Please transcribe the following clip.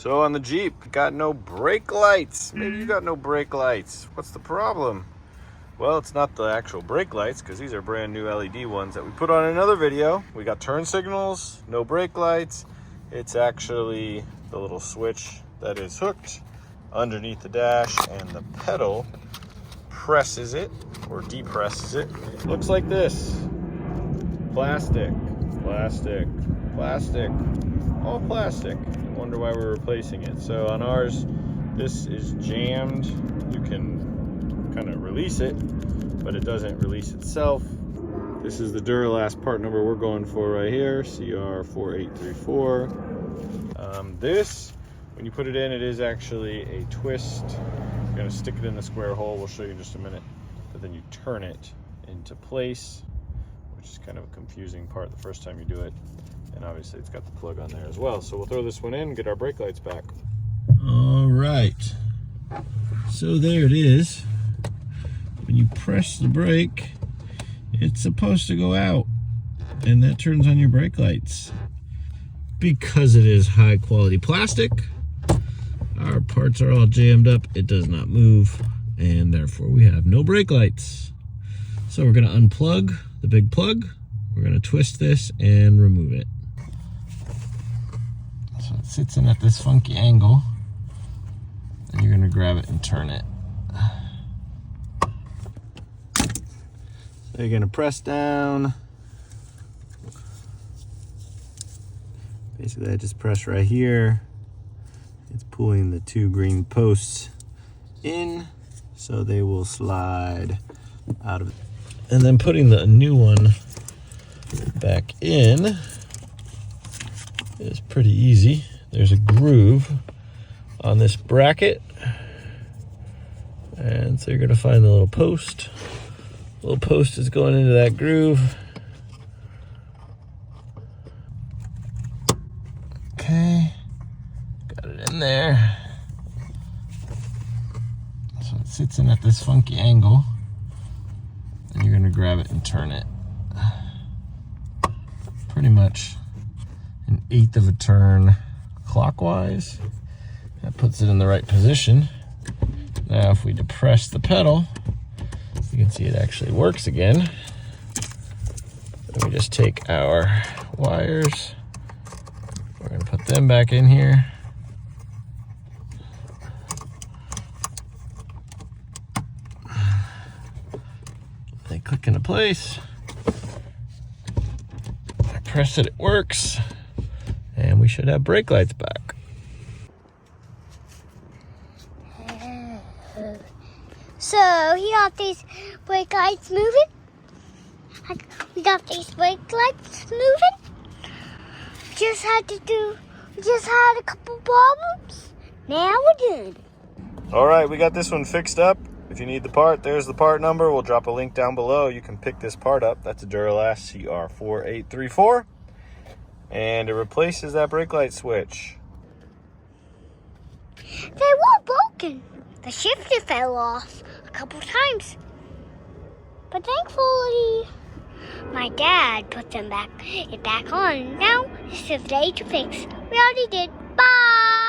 So on the Jeep, got no brake lights. Maybe you got no brake lights. What's the problem? Well, it's not the actual brake lights, because these are brand new LED ones that we put on another video. We got turn signals, no brake lights. It's actually the little switch that is hooked underneath the dash, and the pedal presses it or depresses it. Looks like this. Plastic, plastic, plastic, all plastic. Wonder why we're replacing it. So on ours, this is jammed. You can kind of release it, but it doesn't release itself. This is the Duralast part number we're going for right here, CR4834. This, when you put it in, it is actually a twist. You're gonna stick it in the square hole. We'll show you in just a minute. But then you turn it into place, which is kind of a confusing part the first time you do it. And obviously it's got the plug on there as well. So we'll throw this one in and get our brake lights back. All right. So there it is. When you press the brake, it's supposed to go out. And that turns on your brake lights. Because it is high quality plastic, our parts are all jammed up. It does not move. And therefore we have no brake lights. So we're going to unplug the big plug. We're going to twist this and remove it. So it sits in at this funky angle, and you're going to grab it and turn it. So you're going to press down. Basically I just press right here. It's pulling the two green posts in, so they will slide out of it. And then putting the new one back in is pretty easy. There's a groove on this bracket, and so you're going to find the little post. The little post is going into that groove. Okay, got it in there. So it sits in at this funky angle, and you're going to grab it and turn it. Pretty much 1/8 of a turn clockwise. That puts it in the right position. Now if we depress the pedal, you can see it actually works again. Then we just take our wires, we're going to put them back in here. They click into place. Press it, it works, and we should have brake lights back. So you got these brake lights moving. We got these brake lights moving. Just had a couple problems. Now we're good. All right, we got this one fixed up. If you need the part, there's the part number. We'll drop a link down below. You can pick this part up. That's a Duralast CR4834. And it replaces that brake light switch. They were broken. The shifter fell off a couple times. But thankfully, my dad put it back on. Now it's just day to fix. We already did. Bye!